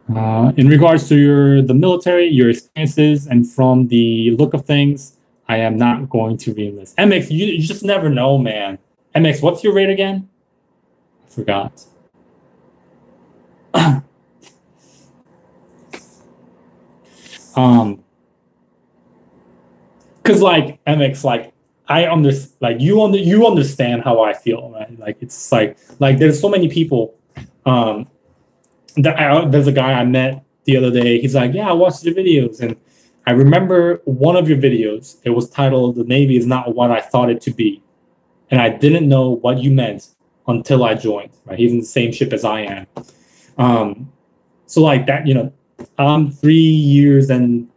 in regards to the military, your experiences, and from the look of things, I am not going to re-enlist. MX, you just never know, man. MX, what's your rate again? I forgot. Cause like MX, like I understand, like you understand how I feel, right? Like it's like there's so many people. There's a guy I met the other day. He's like, yeah, I watched your videos, and I remember one of your videos. It was titled "The Navy is not what I thought it to be," and I didn't know what you meant until I joined. Right? He's in the same ship as I am. So like that, you know, I'm 3 years and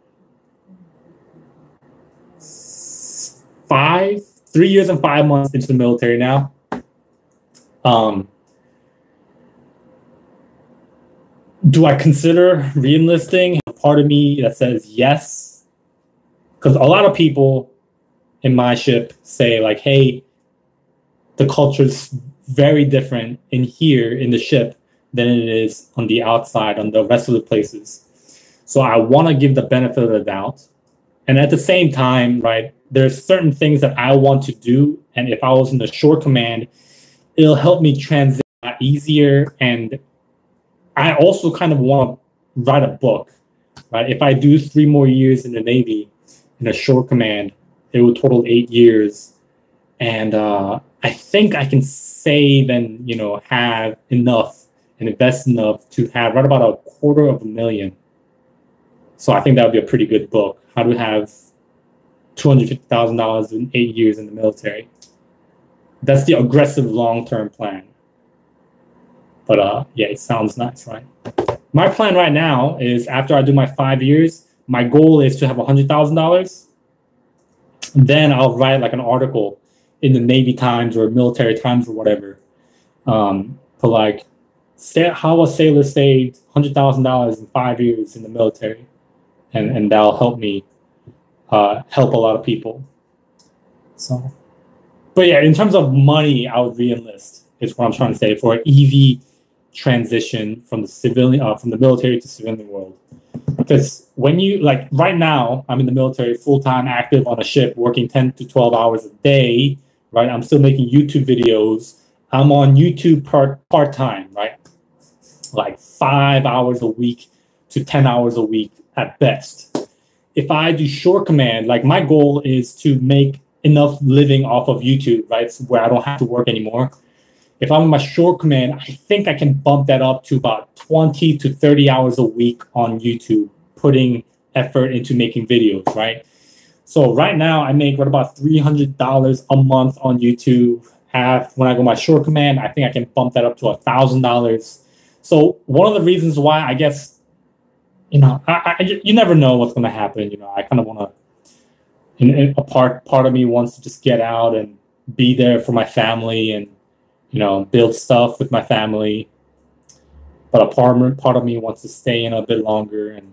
5 months into the military now. Do I consider re-enlisting? A part of me that says yes, because a lot of people in my ship say like, hey, the culture's very different in here in the ship than it is on the outside, on the rest of the places. So I want to give the benefit of the doubt. And at the same time, right, there's certain things that I want to do. And if I was in the shore command, it'll help me transition easier. And I also kind of want to write a book, right? If I do 3 more years in the Navy in a shore command, it would total 8 years. And I think I can save and, you know, have enough and invest enough to have right about $250,000. So I think that would be a pretty good book. How to have $250,000 in 8 years in the military. That's the aggressive long-term plan. But yeah, it sounds nice, right? My plan right now is after I do my 5 years, my goal is to have $100,000. Then I'll write like an article in the Navy Times or Military Times or whatever. For like, how a sailor saved $100,000 in 5 years in the military. And that'll help me help a lot of people. So, but yeah, in terms of money, I would re-enlist. Is what I'm trying to say for an easy transition from the civilian, from the military to civilian world. Because when you like right now, I'm in the military, full-time, active on a ship, working 10 to 12 hours a day. Right, I'm still making YouTube videos. I'm on YouTube part-time, right? Like 5 hours a week to 10 hours a week at best. If I do shore command, like my goal is to make enough living off of YouTube, right? So where I don't have to work anymore. If I'm in my shore command, I think I can bump that up to about 20 to 30 hours a week on YouTube, putting effort into making videos, right? So right now I make what about $300 a month on YouTube. When I go my shore command, I think I can bump that up to $1,000. So one of the reasons why I guess, you know, you never know what's going to happen. You know, I kind of want to, a part of me wants to just get out and be there for my family and, you know, build stuff with my family. But a part of me wants to stay in a bit longer and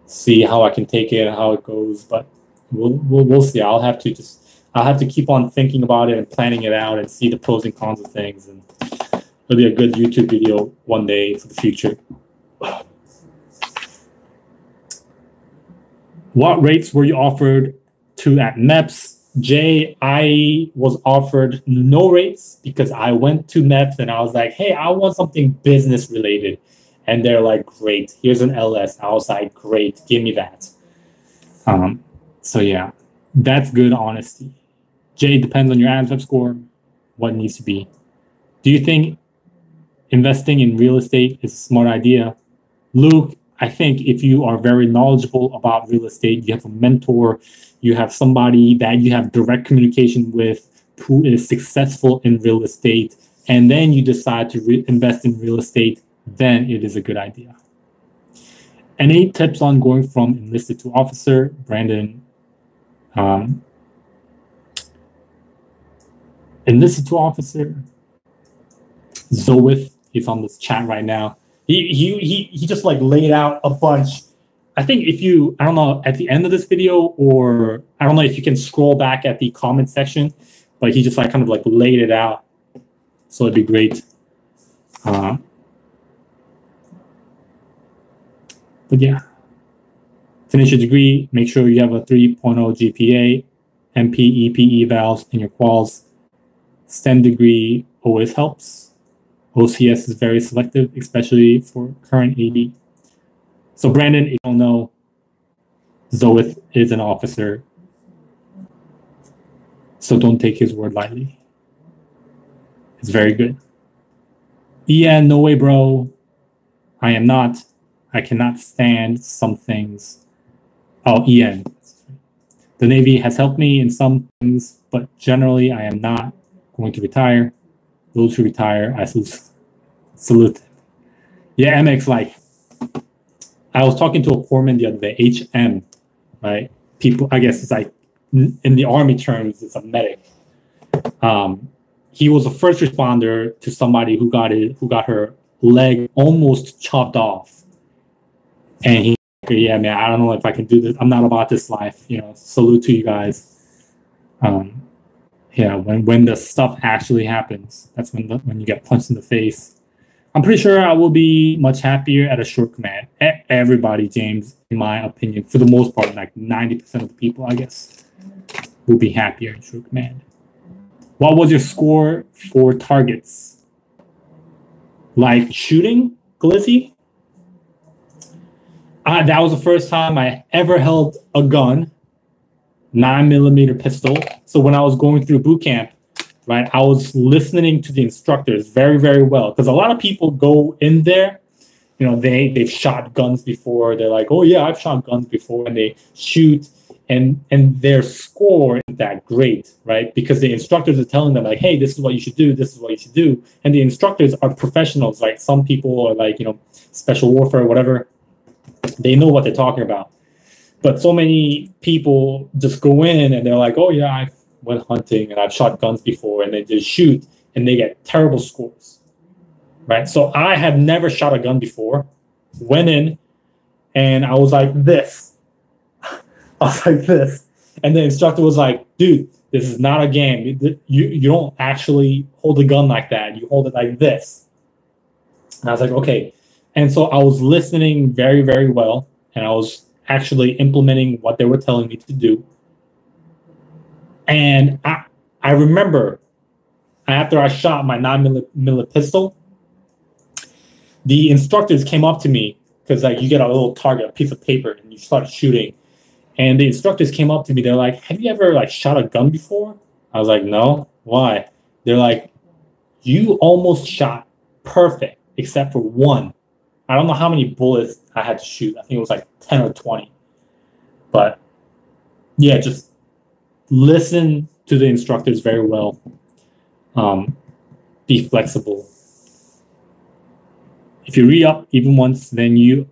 see how I can take it and how it goes. But we'll see. I'll have to keep on thinking about it and planning it out and see the pros and cons of things. And it'll be a good YouTube video one day for the future. What rates were you offered to at MEPS? Jay, I was offered no rates because I went to MEPS and I was like, hey, I want something business related. And they're like, great, here's an LS. I was like, great, give me that. So yeah, that's good honesty. Jay, depends on your AMSAP score, what needs to be. Do you think investing in real estate is a smart idea? Luke, I think if you are very knowledgeable about real estate, you have a mentor, you have somebody that you have direct communication with who is successful in real estate, and then you decide to invest in real estate, then it is a good idea. Any tips on going from enlisted to officer? Brandon, enlisted to officer. Zoeth, he's on this chat right now. He just like laid out a bunch. I think if you, I don't know, at the end of this video, or I don't know if you can scroll back at the comment section, but he just like kind of like laid it out. So it'd be great. But yeah, finish your degree. Make sure you have a 3.0 GPA, MP, EP evals in your quals. STEM degree always helps. OCS is very selective, especially for current AD. So Brandon, if you don't know, Zoeth is an officer. So don't take his word lightly. It's very good. Yeah, no way, bro. I am not. I cannot stand some things. Oh, EN. The Navy has helped me in some things, but generally I am not going to retire. Those who retire, I salute them. Yeah, MX, like, I was talking to a corpsman the other day, HM, right? People, I guess it's like, in the Army terms, it's a medic. He was a first responder to somebody who got her leg almost chopped off. And he, yeah, man, I don't know if I can do this. I'm not about this life, you know, salute to you guys. Yeah, when the stuff actually happens, that's when you get punched in the face. I'm pretty sure I will be much happier at a short command. Everybody, James, in my opinion, for the most part, like 90% of the people, I guess, will be happier in short command. What was your score for targets? Like shooting, Glizzy? That was the first time I ever held a gun, 9mm pistol. So when I was going through boot camp, right, I was listening to the instructors very, very well. Because a lot of people go in there, you know, they've shot guns before. They're like, oh yeah, I've shot guns before, and they shoot, and their score isn't that great, right? Because the instructors are telling them like, hey, this is what you should do, this is what you should do, and the instructors are professionals. Like some people are like, you know, special warfare or whatever. They know what they're talking about. But so many people just go in and they're like, oh yeah, I went hunting and I've shot guns before, and they just shoot and they get terrible scores, right? So I had never shot a gun before, went in and I was like this. I was like this. And the instructor was like, dude, this is not a game. You don't actually hold a gun like that. You hold it like this. And I was like, okay. And so I was listening very, very well. And I was actually implementing what they were telling me to do. And I remember after I shot my 9mm pistol, the instructors came up to me because like you get a little target, a piece of paper, and you start shooting. And the instructors came up to me. They're like, have you ever like shot a gun before? I was like, no. Why? They're like, you almost shot perfect except for one. I don't know how many bullets I had to shoot. I think it was like 10 or 20. But yeah, just listen to the instructors very well. Be flexible. If you re-up even once, then you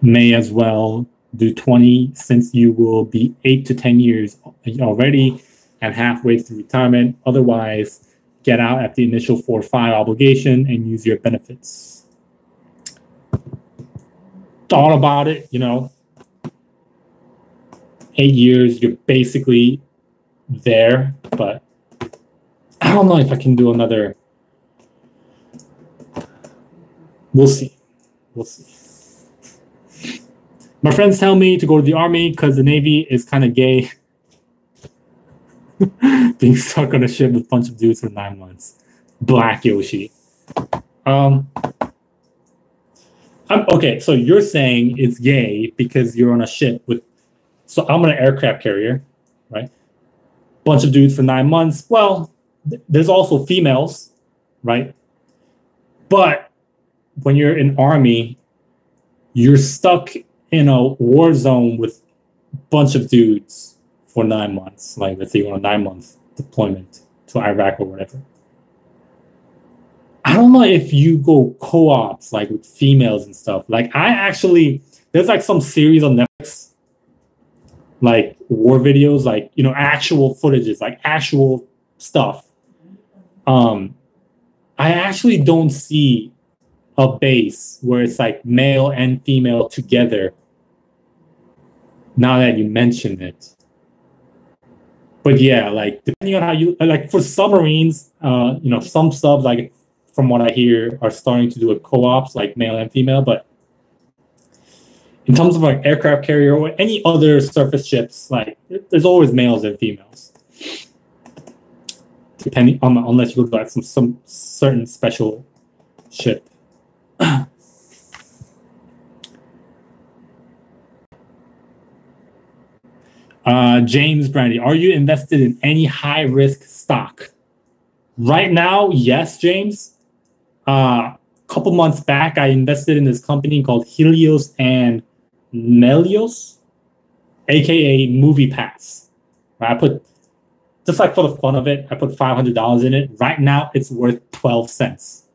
may as well do 20, since you will be 8 to 10 years already and halfway through retirement. Otherwise, get out at the initial 4 or 5 obligation and use your benefits. Thought about it, you know, 8 years, you're basically there, but I don't know if I can do another. We'll see. We'll see. My friends tell me to go to the Army because the Navy is kind of gay. Being stuck on a ship with a bunch of dudes for 9 months. Black Yoshi. Okay, so you're saying it's gay because you're on a ship with... So I'm on an aircraft carrier, right? Bunch of dudes for 9 months. Well, there's also females, right? But when you're in Army, you're stuck in a war zone with a bunch of dudes for 9 months. Like, let's say you're on a 9-month deployment to Iraq or whatever. I don't know if you go co-ops, like, with females and stuff. Like, I actually... There's, like, some series on Netflix, like, war videos, like, you know, actual footages, like, actual stuff. I actually don't see a base where it's, like, male and female together, now that you mention it. But yeah, like, depending on how you, like, for submarines, you know, some subs, like, from what I hear, are starting to do a co-ops, like male and female. But in terms of like aircraft carrier or any other surface ships, like, there's always males and females. Depending on, unless you go to like some certain special ship. James Brandy, are you invested in any high-risk stock? Right now, yes, James. A couple months back, I invested in this company called Helios and Melios, aka Movie Pass. I put, just like for the fun of it, I put $500 in it. Right now, it's worth 12 cents.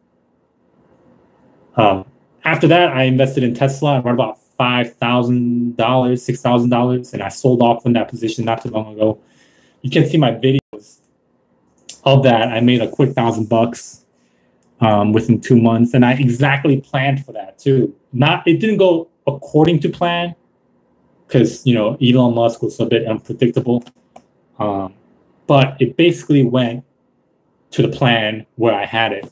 After that, I invested in Tesla. I bought about $5,000, $6,000, and I sold off in that position not too long ago. You can see my videos of that. I made a quick $1,000 within 2 months, and I exactly planned for that too. It didn't go according to plan because, you know, Elon Musk was a bit unpredictable, but it basically went to the plan where I had it.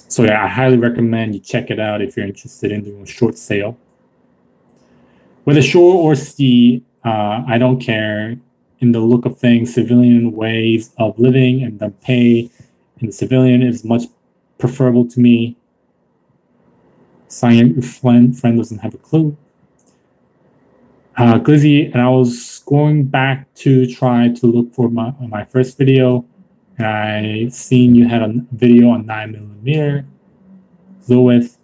So yeah, I highly recommend you check it out if you're interested in doing a short sale. Whether shore or sea, I don't care. In the look of things, civilian ways of living and the pay in civilian is much preferable to me. Sign your friend doesn't have a clue. Glizzy, and I was going back to try to look for my first video, and I seen you had a video on 9mm. Lewis,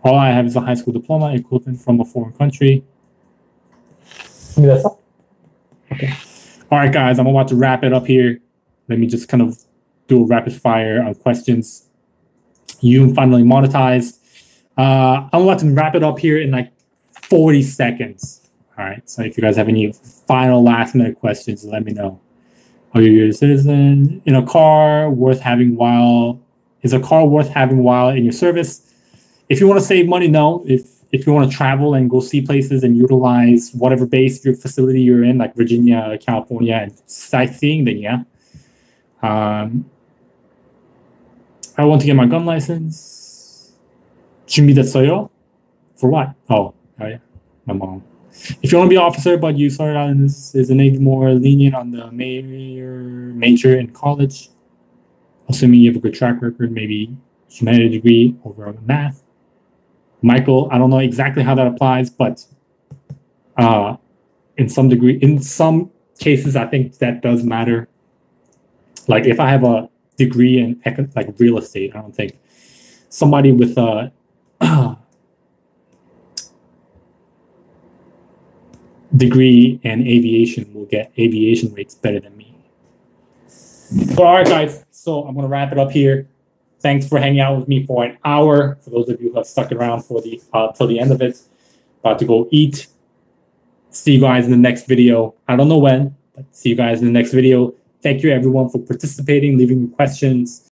all I have is a high school diploma equivalent from a foreign country. Okay. All right, guys, I'm about to wrap it up here. Let me just kind of do a rapid fire on questions. You finally monetized. I'm about to wrap it up here in like 40 seconds. All right. So if you guys have any final last minute questions, let me know. Are you a citizen? In a car worth having while? Is a car worth having while in your service? If you want to save money, no. If you want to travel and go see places and utilize whatever base your facility you're in, like Virginia, California, and sightseeing, then yeah. I want to get my gun license. 준비됐어요? For what? Oh, yeah, my mom. If you want to be an officer, but you started out in this, is the Navy more lenient on the major in college? Assuming you have a good track record, maybe humanities degree over math. Michael, I don't know exactly how that applies, but in some cases, I think that does matter. Like if I have a degree in like real estate, I don't think somebody with a degree in aviation will get aviation rates better than me. So, all right, guys. So I'm gonna wrap it up here. Thanks for hanging out with me for an hour. For those of you who have stuck around for the till the end of it, about to go eat. See you guys in the next video. I don't know when, but see you guys in the next video. Thank you everyone for participating, leaving questions.